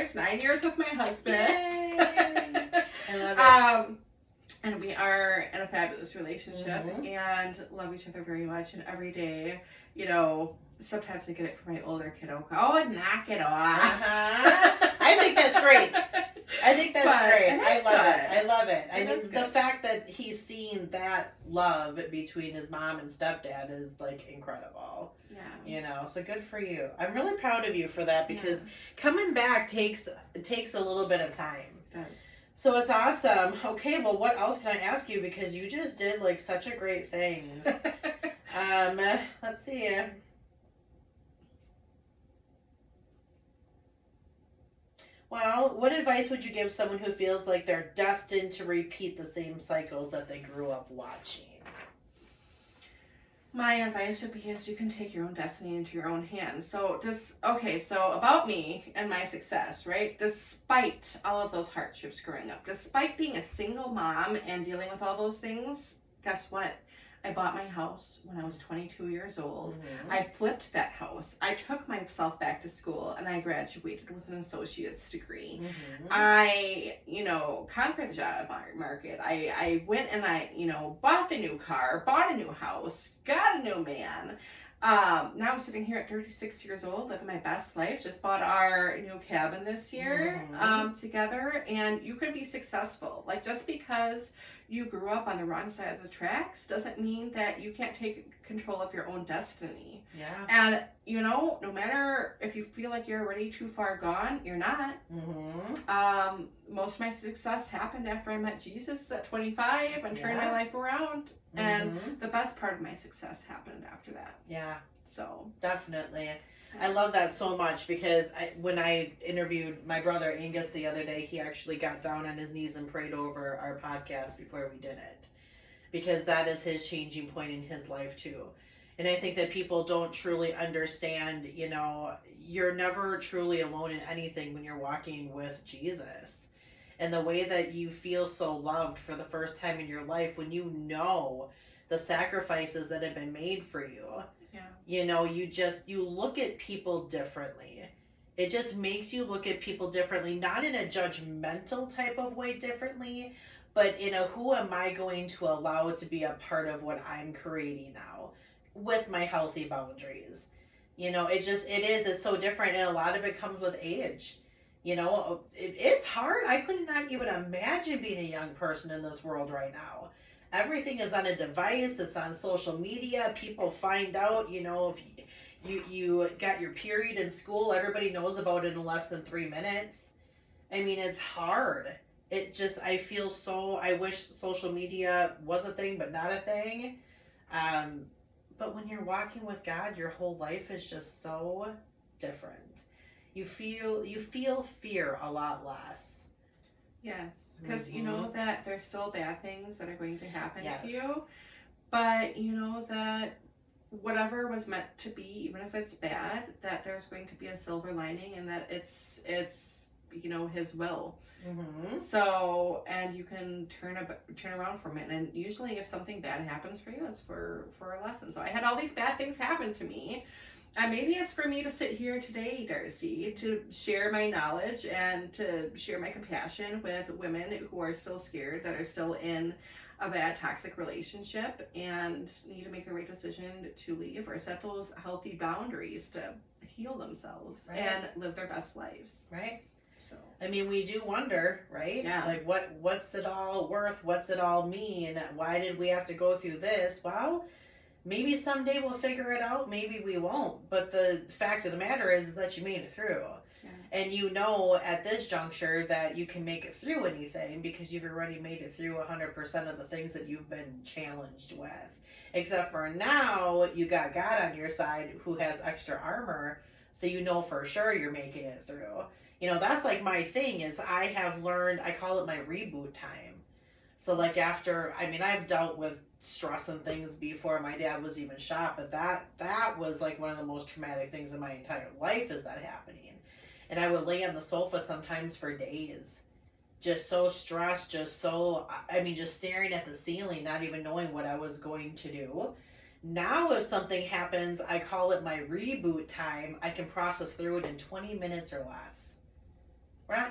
years. 9 years with my husband. Yay. I love it. And we are in a fabulous relationship and love each other very much. And every day, you know, sometimes I get it from my older kiddo. Oh, knock it off. I think that's great. I think that's great. I love it. I mean, the fact that he's seen that love between his mom and stepdad is like incredible. Yeah. You know, so good for you. I'm really proud of you for that because coming back takes a little bit of time. It does. So it's awesome. Okay, well, what else can I ask you? Because you just did like such a great things. Let's see. Well, what advice would you give someone who feels like they're destined to repeat the same cycles that they grew up watching? My advice would be is you can take your own destiny into your own hands. So about me and my success, right? Despite all of those hardships growing up, despite being a single mom and dealing with all those things, guess what? I bought my house when I was 22 years old. I flipped that house. I took myself back to school and I graduated with an associate's degree. I, conquered the job market. I went and I, bought the new car, bought a new house, got a new man. Now I'm sitting here at 36 years old, living my best life. Just bought our new cabin this year together. And you can be successful. Like, just because you grew up on the wrong side of the tracks doesn't mean that you can't take control of your own destiny. Yeah. And, no matter if you feel like you're already too far gone, you're not. Most of my success happened after I met Jesus at 25 and turned my life around. And the best part of my success happened after that. Yeah. So. Definitely. I love that so much because when I interviewed my brother Angus the other day, he actually got down on his knees and prayed over our podcast before we did it. Because that is his changing point in his life too. And I think that people don't truly understand, you're never truly alone in anything when you're walking with Jesus. And the way that you feel so loved for the first time in your life when you know the sacrifices that have been made for you. Yeah. You look at people differently. It just makes you look at people differently, not in a judgmental type of way differently, but in a who am I going to allow it to be a part of what I'm creating now with my healthy boundaries. It's so different, and a lot of it comes with age. It's hard. I could not even imagine being a young person in this world right now. Everything is on a device that's on social media. People find out, if you got your period in school, everybody knows about it in less than 3 minutes. I mean, it's hard. I wish social media was a thing, but not a thing. But when you're walking with God, your whole life is just so different. You feel fear a lot less. Yes, because you know that there's still bad things that are going to happen to you, but you know that whatever was meant to be, even if it's bad, that there's going to be a silver lining, and that it's His will. So, and you can turn around from it, and usually if something bad happens for you, it's for a lesson. So I had all these bad things happen to me. And maybe it's for me to sit here today, Darcie, to share my knowledge and to share my compassion with women who are still scared, that are still in a bad, toxic relationship and need to make the right decision to leave or set those healthy boundaries to heal themselves and live their best lives. Right. So. I mean, we do wonder, right? Yeah. Like, what's it all worth? What's it all mean? Why did we have to go through this? Well, maybe someday we'll figure it out. Maybe we won't. But the fact of the matter is that you made it through. Yeah. And at this juncture that you can make it through anything because you've already made it through 100% of the things that you've been challenged with. Except for now, you got God on your side who has extra armor, so for sure you're making it through. That's like my thing is I have learned, I call it my reboot time. So like I've dealt with stress and things before my dad was even shot, but that was like one of the most traumatic things in my entire life is that happening. And I would lay on the sofa sometimes for days, just so stressed, just staring at the ceiling, not even knowing what I was going to do. Now if something happens, I call it my reboot time. I can process through it in 20 minutes or less.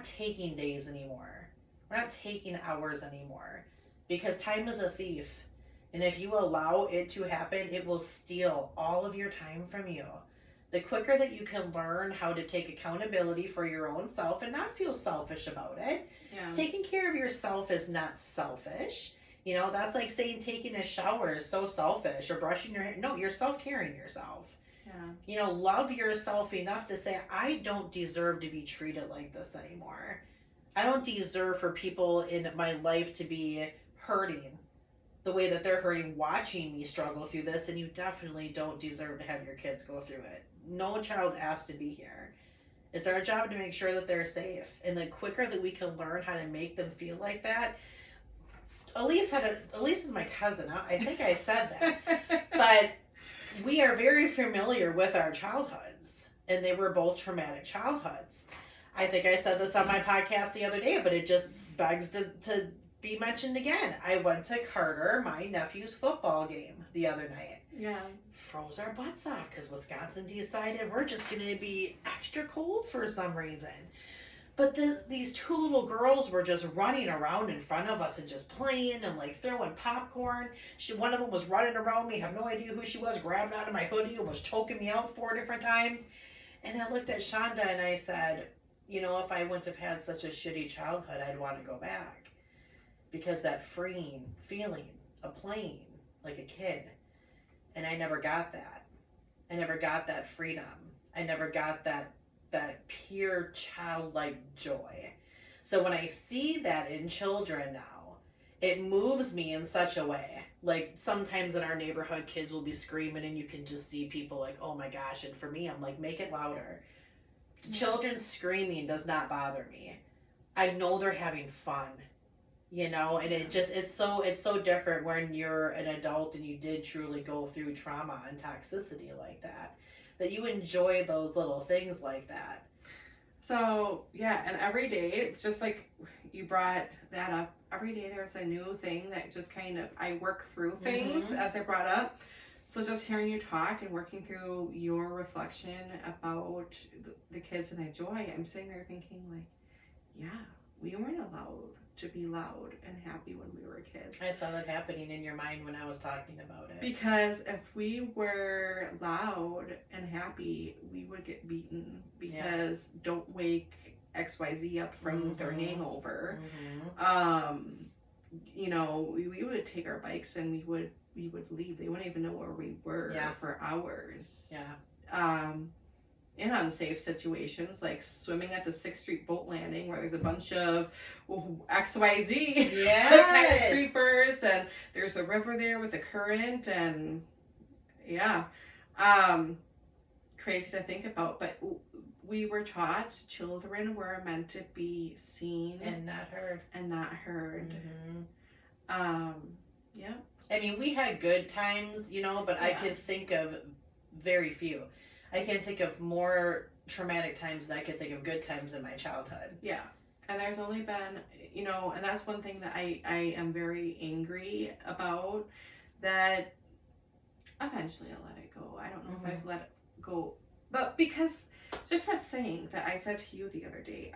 not taking days anymore. We're not taking hours anymore, because time is a thief. And if you allow it to happen, it will steal all of your time from you. The quicker that you can learn how to take accountability for your own self and not feel selfish about it. Yeah. Taking care of yourself is not selfish. You know, that's like saying taking a shower is so selfish, or brushing your hair. No, you're self-caring yourself. Yeah. You know, love yourself enough to say, I don't deserve to be treated like this anymore. I don't deserve for people in my life to be hurting the way that they're hurting watching me struggle through this, and you definitely don't deserve to have your kids go through it. No child asked to be here. It's our job to make sure that they're safe. And the quicker that we can learn how to make them feel like that. Ellice is my cousin. I think I said that. But we are very familiar with our childhoods. And they were both traumatic childhoods. I think I said this on my podcast the other day, but it just begs to be mentioned again. I went to Carter, my nephew's football game, the other night. Yeah. Froze our butts off because Wisconsin decided we're just going to be extra cold for some reason. But these two little girls were just running around in front of us and just playing and like throwing popcorn. One of them was running around me, have no idea who she was, grabbed out of my hoodie and was choking me out 4 different times. And I looked at Shonda and I said, you know, if I wouldn't have had such a shitty childhood, I'd want to go back. Because that freeing feeling of playing like a kid. And I never got that. I never got that freedom. I never got that pure childlike joy. So when I see that in children now, it moves me in such a way. Like sometimes in our neighborhood, kids will be screaming and you can just see people like, oh my gosh. And for me, I'm like, make it louder. Yeah. Children screaming does not bother me. I know they're having fun. You know, and it's so different when you're an adult and you did truly go through trauma and toxicity like that you enjoy those little things like that. So, yeah, and every day, it's just like you brought that up. Every day there's a new thing that just kind of, I work through things as I brought up. So just hearing you talk and working through your reflection about the kids and that joy, I'm sitting there thinking like, yeah, we weren't allowed to be loud and happy when we were kids. I saw that happening in your mind when I was talking about it. Because if we were loud and happy, we would get beaten because don't wake XYZ up from their hangover. You know, we would take our bikes and we would leave. They wouldn't even know where we were for hours. Yeah. In unsafe situations like swimming at the 6th Street boat landing where there's a bunch of XYZ kind of creepers, and there's a river there with the current, and crazy to think about. But we were taught children were meant to be seen and not heard. Yeah. I mean, we had good times, you know, but I can think of very few. I can think of more traumatic times than I can think of good times in my childhood. Yeah. And there's only been, you know, and that's one thing that I am very angry about, that eventually I'll let it go. I don't know if I've let it go. But because just that saying that I said to you the other day,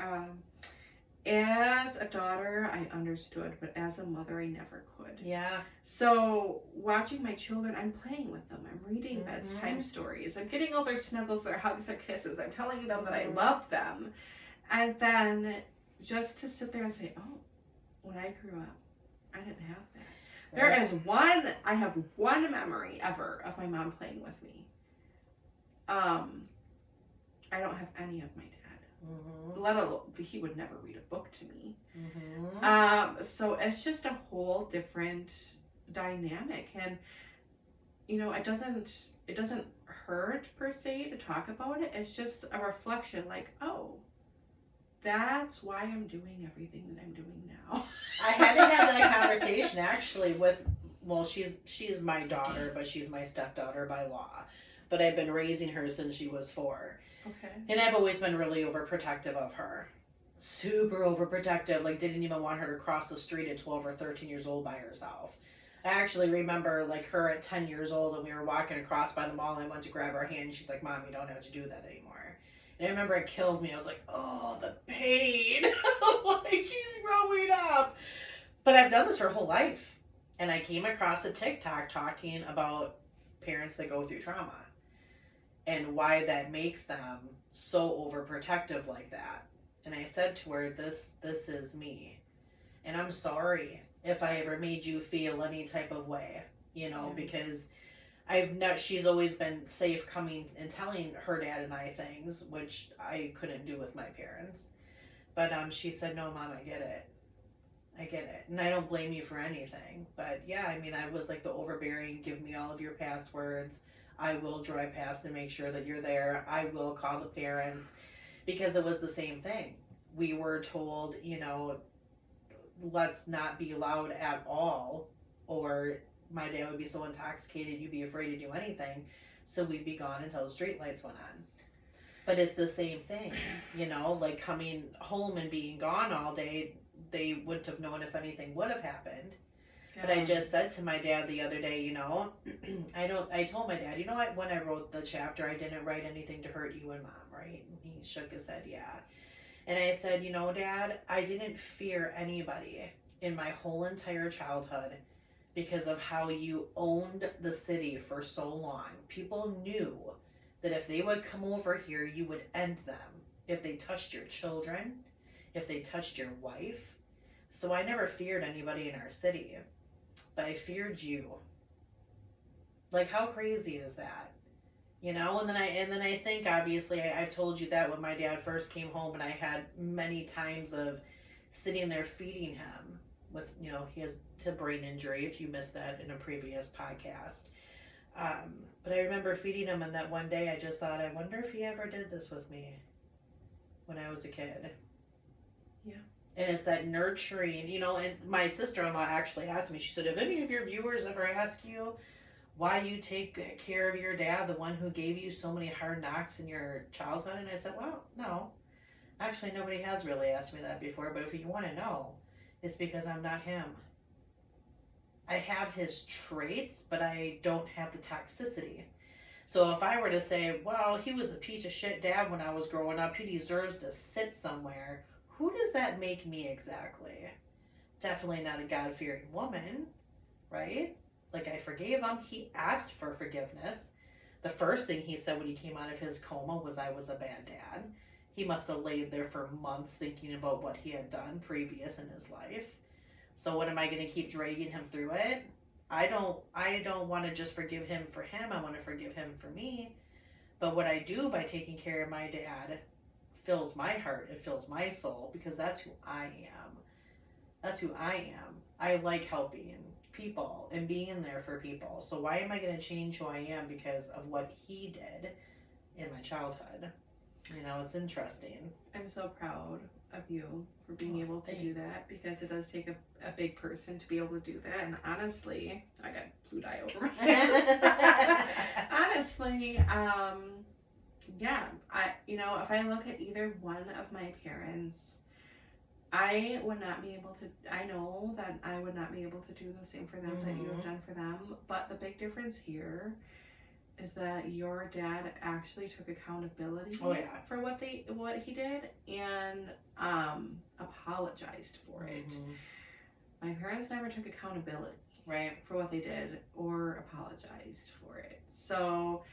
as a daughter, I understood, but as a mother, I never could. Yeah. So watching my children, I'm playing with them. I'm reading bedtime stories. I'm getting all their snuggles, their hugs, their kisses. I'm telling them that I love them. And then just to sit there and say, oh, when I grew up, I didn't have that. I have one memory ever of my mom playing with me. I don't have any of my dad. Let alone, he would never read a book to me. So it's just a whole different dynamic, and you know, it doesn't hurt per se to talk about it. It's just a reflection, like, oh, that's why I'm doing everything that I'm doing now. I had to have that conversation actually with, well, she's my daughter, but she's my stepdaughter by law, but I've been raising her since she was 4. Okay. And I've always been really overprotective of her. Super overprotective. Like, didn't even want her to cross the street at 12 or 13 years old by herself. I actually remember, like, her at 10 years old, and we were walking across by the mall, and I went to grab her hand, and she's like, Mom, you don't have to do that anymore. And I remember it killed me. I was like, oh, the pain. like, she's growing up. But I've done this her whole life. And I came across a TikTok talking about parents that go through trauma and why that makes them so overprotective like that. And I said to her, this is me. And I'm sorry if I ever made you feel any type of way, because she's always been safe coming and telling her dad and I things, which I couldn't do with my parents. But she said, no, Mom, I get it. And I don't blame you for anything. But yeah, I mean, I was like the overbearing, give me all of your passwords. I will drive past and make sure that you're there. I will call the parents, because it was the same thing. We were told, let's not be loud at all, or my dad would be so intoxicated you'd be afraid to do anything, so we'd be gone until the street lights went on. But it's the same thing, like coming home and being gone all day, they wouldn't have known if anything would have happened. Yeah. But I just said to my dad the other day, I told my dad, when I wrote the chapter, I didn't write anything to hurt you and Mom, right? And he shook his head, yeah. And I said, Dad, I didn't fear anybody in my whole entire childhood because of how you owned the city for so long. People knew that if they would come over here, you would end them. If they touched your children, if they touched your wife. So I never feared anybody in our city, but I feared you. Like, how crazy is that? And then I think, obviously, I've told you that when my dad first came home, and I had many times of sitting there feeding him with, he has a brain injury, if you missed that in a previous podcast. But I remember feeding him, and that one day I just thought, I wonder if he ever did this with me when I was a kid. Yeah. And it's that nurturing, and my sister-in-law actually asked me, she said, have any of your viewers ever asked you why you take care of your dad, the one who gave you so many hard knocks in your childhood? And I said, well, no. Actually, nobody has really asked me that before, but if you want to know, it's because I'm not him. I have his traits, but I don't have the toxicity. So if I were to say, well, he was a piece of shit dad when I was growing up, he deserves to sit somewhere, who does that make me exactly? Definitely not a God-fearing woman, right? Like, I forgave him. He asked for forgiveness. The first thing he said when he came out of his coma was I was a bad dad. He must have laid there for months thinking about what he had done previous in his life. So what, am I going to keep dragging him through it? I don't want to just forgive him for him. I want to forgive him for me. But what I do by taking care of my dad fills my heart. It fills my soul, because that's who I am. That's who I am. I like helping people and being there for people. So why am I going to change who I am because of what he did in my childhood? It's interesting. I'm so proud of you for being able to do that, because it does take a big person to be able to do that. And honestly, I got blue dye over my hands. Honestly, yeah, if I look at either one of my parents, I would not be able to, I know that I would not be able to do the same for them that you have done for them. But the big difference here is that your dad actually took accountability for what he did, and apologized for it. My parents never took accountability for what they did or apologized for it. So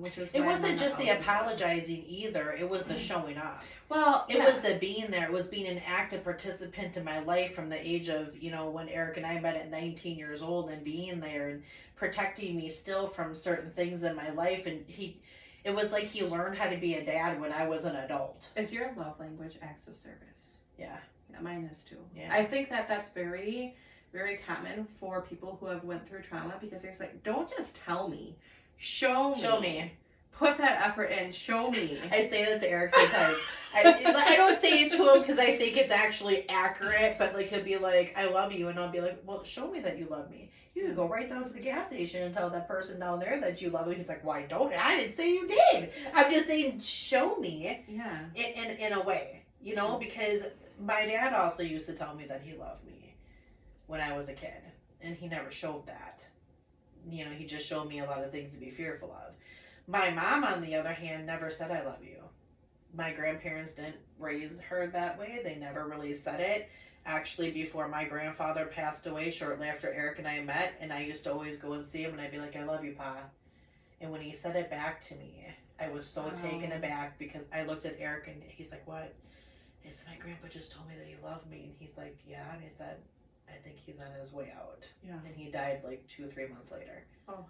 which is, it wasn't just the apologizing either, it was the showing up. Well, it was the being there. It was being an active participant in my life from the age of, when Eric and I met at 19 years old, and being there and protecting me still from certain things in my life. And it was like he learned how to be a dad when I was an adult. Is your love language acts of service? Yeah. Yeah, mine is too. Yeah. I think that's very, very common for people who have went through trauma, because it's like, don't just tell me. Show me. Put that effort in. Show me. I say that to Eric sometimes. I don't say it to him because I think it's actually accurate, but like, he'll be like, I love you, and I'll be like, well, show me that you love me. You could go right down to the gas station and tell that person down there that you love me. He's like, why don't I? I didn't say you did. I'm just saying, show me. Yeah. In a way, because my dad also used to tell me that he loved me when I was a kid, and he never showed that. He just showed me a lot of things to be fearful of. My mom, on the other hand, never said I love you. my grandparents didn't raise her that way. They never really said it. Actually, before my grandfather passed away, shortly after Eric and I met, and I used to always go and see him, and I'd be like, I love you, Pa. And when he said it back to me, I was so taken aback because I looked at Eric and he's like, what? And I said, my grandpa just told me that he loved me. And he's like, yeah. And I said, I think he's on his way out. Yeah. And he died like 2-3 months later. Oh.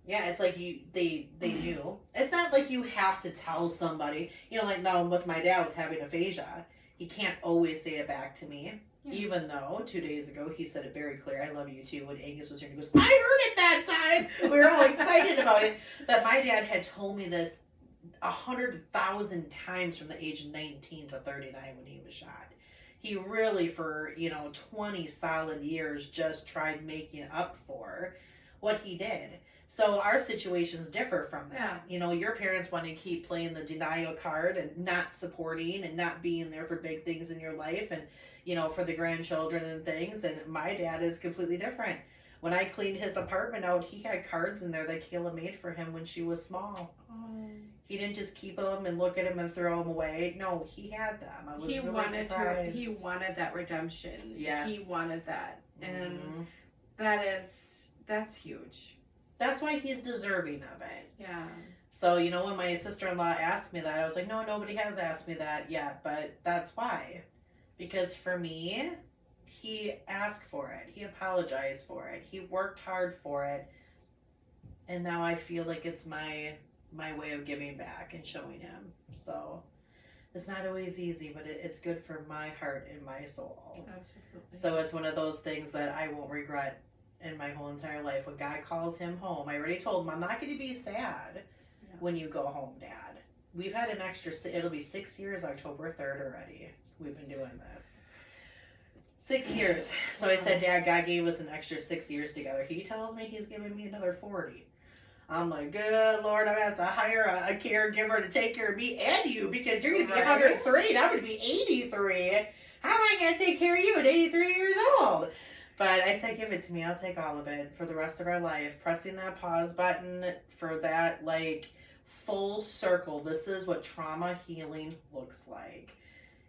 Yeah, it's like they knew. It's not like you have to tell somebody. You know, like now with my dad with having aphasia, he can't always say it back to me. Yeah. Even though 2 days ago he said it very clear, I love you too, when Angus was here. He goes, I heard it that time. We were all excited about it. But my dad had told me this 100,000 times from the age of 19 to 39 when he was shot. He really, for 20 solid years, just tried making up for what he did. So our situations differ from that. Yeah. Your parents want to keep playing the denial card and not supporting and not being there for big things in your life and, for the grandchildren and things. And my dad is completely different. When I cleaned his apartment out, he had cards in there that Kayla made for him when she was small. Oh. He didn't just keep them and look at them and throw them away. No, he had them. I was really surprised. He wanted that redemption. Yes. He wanted that. And that's huge. That's why he's deserving of it. Yeah. So, when my sister-in-law asked me that, I was like, no, nobody has asked me that yet, but that's why. Because for me, he asked for it. He apologized for it. He worked hard for it. And now I feel like it's my way of giving back and showing him. So, it's not always easy, but it's good for my heart and my soul. Absolutely. So, it's one of those things that I won't regret in my whole entire life. When God calls him home, I already told him, I'm not going to be sad when you go home, Dad. We've had an extra, it'll be 6 years, October 3rd already. We've been doing this. 6 years. So I said, Dad, God gave us an extra 6 years together. He tells me he's giving me another 40. I'm like, good Lord, I'm going to have to hire a caregiver to take care of me and you because you're going to be 103 and I'm going to be 83. How am I going to take care of you at 83 years old? But I said, give it to me. I'll take all of it for the rest of our life. Pressing that pause button for that, full circle. This is what trauma healing looks like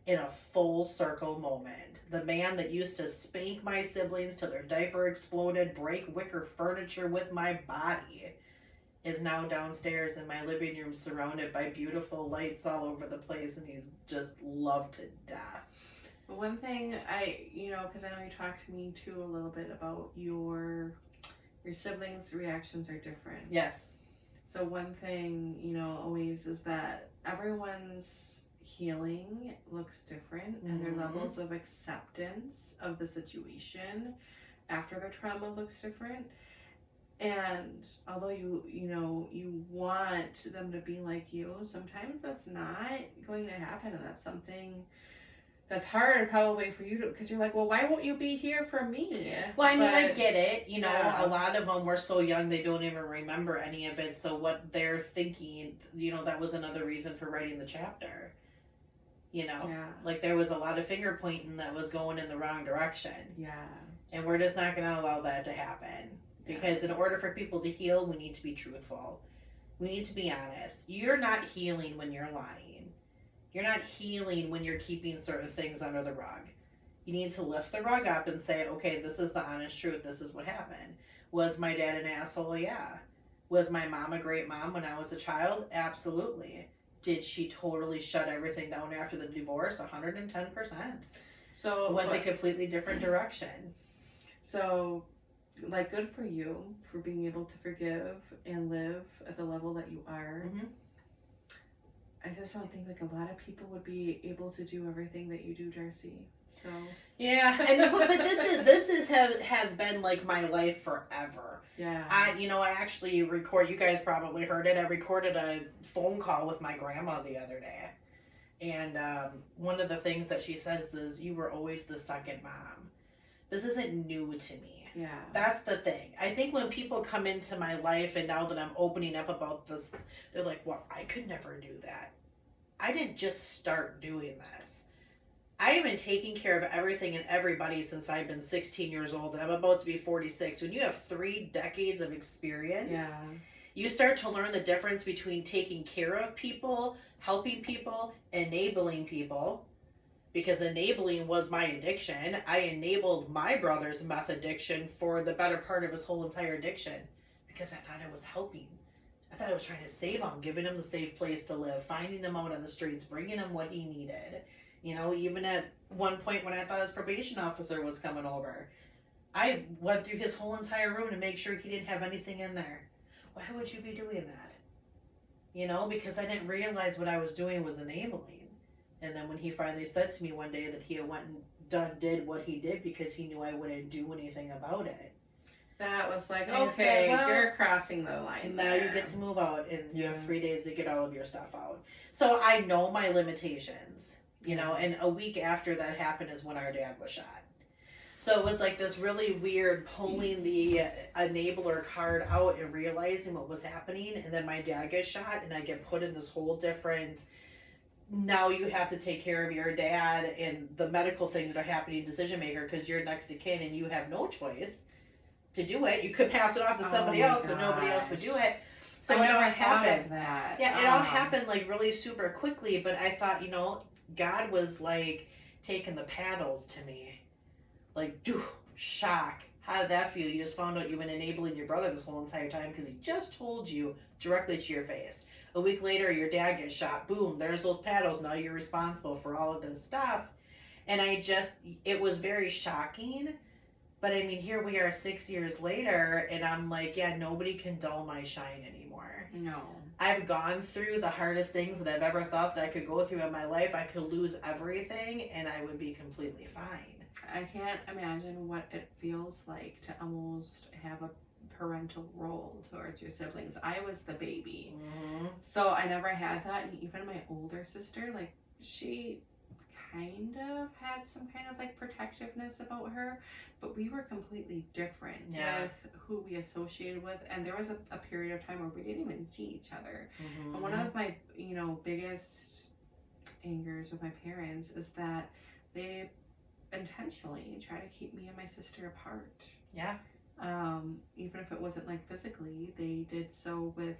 in a full circle moment. The man that used to spank my siblings till their diaper exploded, break wicker furniture with my body, is now downstairs in my living room surrounded by beautiful lights all over the place, and he's just loved to death. One thing because I know you talked to me too a little bit about your siblings' reactions are different. Yes. So one thing, always is that everyone's healing looks different and their levels of acceptance of the situation after their trauma looks different. And although you want them to be like you, sometimes that's not going to happen, and that's something that's hard probably for you to, because you're like, well, why won't you be here for me? Well, I mean, I get it. A lot of them were so young they don't even remember any of it. So what they're thinking, that was another reason for writing the chapter. Like there was a lot of finger pointing that was going in the wrong direction. Yeah. And we're just not going to allow that to happen. Because in order for people to heal, we need to be truthful. We need to be honest. You're not healing when you're lying. You're not healing when you're keeping certain things under the rug. You need to lift the rug up and say, okay, this is the honest truth. This is what happened. Was my dad an asshole? Yeah. Was my mom a great mom when I was a child? Absolutely. Did she totally shut everything down after the divorce? 110%. So went a completely different direction. So, good for you for being able to forgive and live at the level that you are. Mm-hmm. I just don't think a lot of people would be able to do everything that you do, Darcie. So yeah, but this has been my life forever. Yeah. I actually record. You guys probably heard it. I recorded a phone call with my grandma the other day, and one of the things that she says is, "You were always the second mom." This isn't new to me. Yeah. That's the thing. I think when people come into my life and now that I'm opening up about this, they're like, well, I could never do that. I didn't just start doing this. I have been taking care of everything and everybody since I've been 16 years old, and I'm about to be 46. When you have 3 decades of experience You start to learn the difference between taking care of people, helping people, enabling people. Because enabling was my addiction. I enabled my brother's meth addiction for the better part of his whole entire addiction. Because I thought I was helping. I thought I was trying to save him, giving him the safe place to live, finding him out on the streets, bringing him what he needed. Even at one point when I thought his probation officer was coming over, I went through his whole entire room to make sure he didn't have anything in there. Why would you be doing that? Because I didn't realize what I was doing was enabling. And then when he finally said to me one day that he had went and did what he did because he knew I wouldn't do anything about it. That was like, And okay, said, well, you're crossing the line. Now you get to move out, and you have 3 days to get all of your stuff out. So I know my limitations, and a week after that happened is when our dad was shot. So it was like this really weird pulling the enabler card out and realizing what was happening, and then my dad gets shot, and I get put in this whole different, now you have to take care of your dad and the medical things that are happening, decision maker, because you're next to kin and you have no choice to do it. You could pass it off to somebody else, but nobody else would do it. So it all happened. That. Yeah, it all happened like really super quickly, but I thought, God was like taking the paddles to me. Like, shock. How did that feel? You just found out you've been enabling your brother this whole entire time because he just told you directly to your face. A week later, your dad gets shot. Boom, there's those paddles. Now you're responsible for all of this stuff. And it was very shocking. But I mean, here we are 6 years later, and I'm like, yeah, nobody can dull my shine anymore. No. I've gone through the hardest things that I've ever thought that I could go through in my life. I could lose everything, and I would be completely fine. I can't imagine what it feels like to almost have a parental role towards your siblings. I was the baby. Mm-hmm. So I never had that. And even my older sister, like, she kind of had some kind of like protectiveness about her, but we were completely different with who we associated with. And there was a period of time where we didn't even see each other. Mm-hmm. And one of my, biggest angers with my parents is that they intentionally try to keep me and my sister apart. Yeah. Even if it wasn't like physically, they did so with,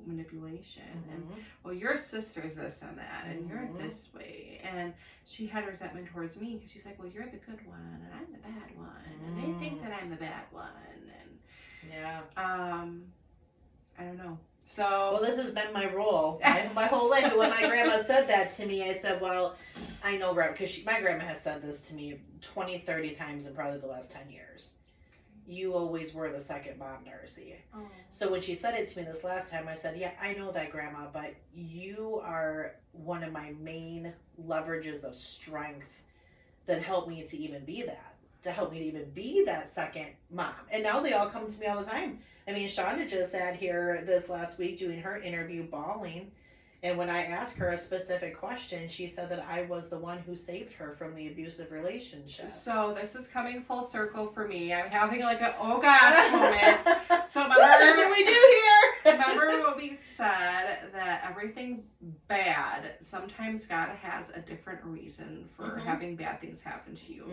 manipulation. Mm-hmm. And, well, your sister's this and that, and you're this way. And she had resentment towards me because she's like, well, you're the good one, and I'm the bad one. And they think that I'm the bad one. And, I don't know. So, well, this has been my role my whole life. But when my grandma said that to me, I said, well, I know, because my grandma has said this to me 20, 30 times in probably the last 10 years. You always were the second mom, Darcie. Oh. So when she said it to me this last time, I said, yeah, I know that, Grandma, but you are one of my main leverages of strength that helped me to even be that. To help me to even be that second mom. And now they all come to me all the time. I mean, Shonda just sat here this last week doing her interview bawling. And when I asked her a specific question, she said that I was the one who saved her from the abusive relationship. So this is coming full circle for me. I'm having like a oh gosh moment. So remember, that's what we do here. Remember what we said, that everything bad, sometimes God has a different reason for having bad things happen to you.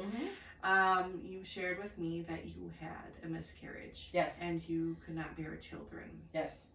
You shared with me that you had a miscarriage. Yes. And you could not bear children. Yes.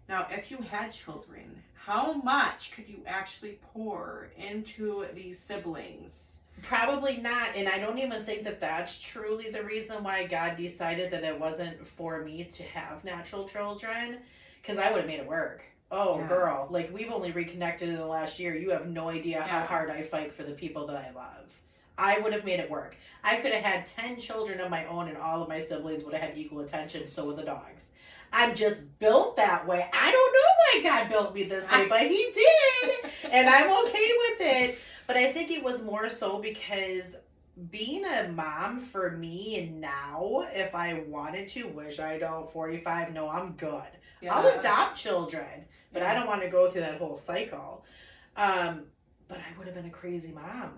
Now, if you had children, how much could you actually pour into these siblings? Probably not, and I don't even think that that's truly the reason why God decided that it wasn't for me to have natural children, because I would have made it work. Oh, yeah. Girl, like, we've only reconnected in the last year. You have no idea how hard I fight for the people that I love. I would have made it work. I could have had 10 children of my own, and all of my siblings would have had equal attention, so would the dogs. I'm just built that way. I don't know why God built me this way, but he did, and I'm okay with it. But I think it was more so because being a mom for me now, if I wanted to, which I don't, 45, no, I'm good. Yeah. I'll adopt children, but I don't want to go through that whole cycle. But I would have been a crazy mom.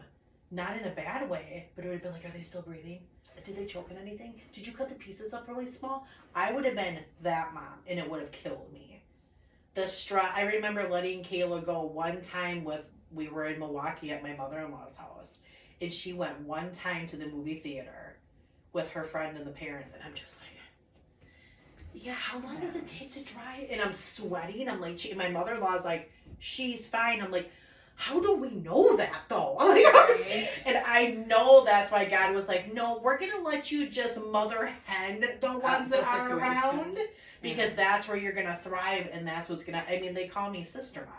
Not in a bad way, but it would have been like, are they still breathing? Did they choke on anything? Did you cut the pieces up really small? I would have been that mom, and it would have killed me. I remember letting Kayla go one time we were in Milwaukee at my mother-in-law's house, and she went one time to the movie theater with her friend and the parents, and I'm just like, yeah, how long does it take to dry? And I'm sweating. I'm like, my mother-in-law's like, she's fine. I'm like, how do we know that though? Right. And I know that's why God was like, no, we're going to let you just mother hen the ones that are situation. around, because that's where you're going to thrive, and that's what's going to, I mean, they call me sister mom.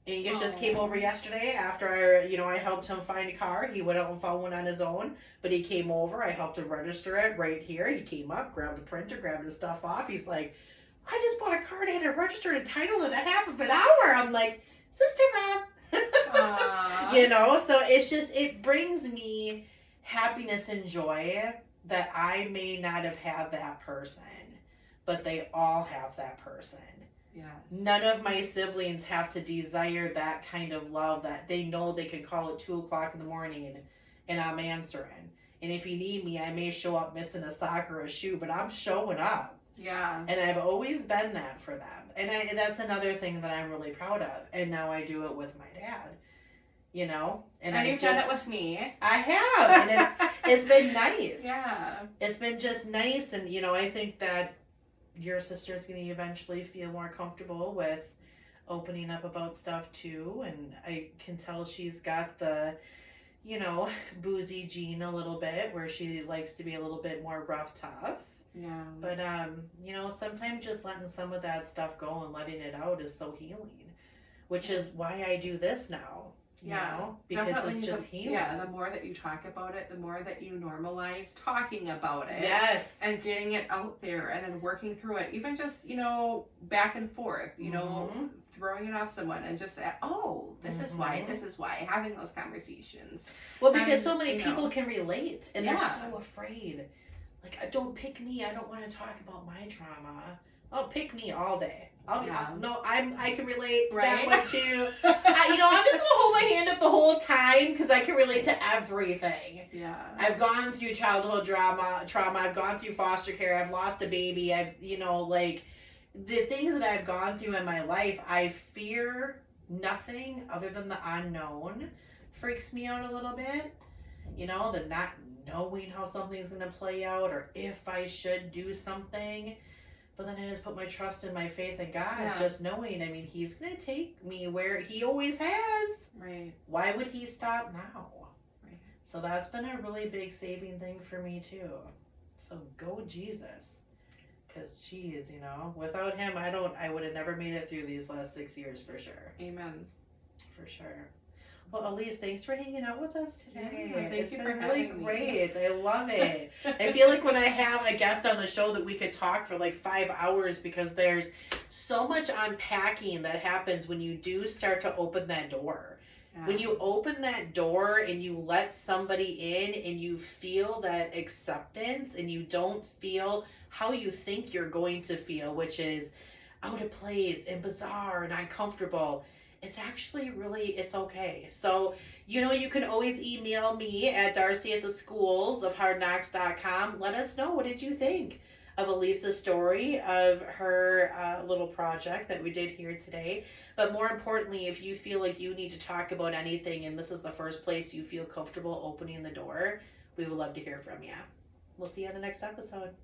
Angus just came over yesterday after I helped him find a car. He went out and found one on his own, but he came over. I helped him register it right here. He came up, grabbed the printer, grabbed his stuff off. He's like, I just bought a car and had it registered and titled in a half of an hour. I'm like, sister mom. So it's just, it brings me happiness and joy that I may not have had that person, but they all have that person. Yes. None of my siblings have to desire that kind of love, that they know they can call at 2:00 in the morning and I'm answering. And if you need me, I may show up missing a sock or a shoe, but I'm showing up. Yeah. And I've always been that for them. And that's another thing that I'm really proud of. And now I do it with my dad. And you've done it with me. I have. And it's been nice. Yeah. It's been just nice. And, I think that your sister's going to eventually feel more comfortable with opening up about stuff too. And I can tell she's got the, boozy gene a little bit, where she likes to be a little bit more rough, tough. Yeah. But, sometimes just letting some of that stuff go and letting it out is so healing, which is why I do this now. Because definitely it's just healing. Yeah, the more that you talk about it, the more that you normalize talking about it. Yes. And getting it out there and then working through it. Even just, back and forth, throwing it off someone and just, this is why, having those conversations. Well, because so many people can relate, and Yeah. they're so afraid. Like, don't pick me. I don't want to talk about my trauma. Oh, pick me all day. I can relate to that one too. I'm just gonna hold my hand up the whole time because I can relate to everything. Yeah. I've gone through childhood trauma. I've gone through foster care. I've lost a baby. I've, the things that I've gone through in my life, I fear nothing other than the unknown freaks me out a little bit. The not knowing how something's gonna play out or if I should do something. But then I just put my trust and my faith in God, just knowing, He's going to take me where He always has. Right. Why would He stop now? Right. So that's been a really big saving thing for me, too. So go Jesus. Because, geez, without Him, I would have never made it through these last 6 years for sure. Amen. For sure. Well, Ellice, thanks for hanging out with us today. Yeah, it's you been for really having great. me. I love it. I feel like when I have a guest on the show that we could talk for like 5 hours, because there's so much unpacking that happens when you do start to open that door. Yeah. When you open that door and you let somebody in and you feel that acceptance and you don't feel how you think you're going to feel, which is out of place and bizarre and uncomfortable, it's actually really, it's okay. So, you can always email me at darcie@theschools-of-hardknocks.com. Let us know, what did you think of Elisa's story, of her little project that we did here today. But more importantly, if you feel like you need to talk about anything and this is the first place you feel comfortable opening the door, we would love to hear from you. We'll see you on the next episode.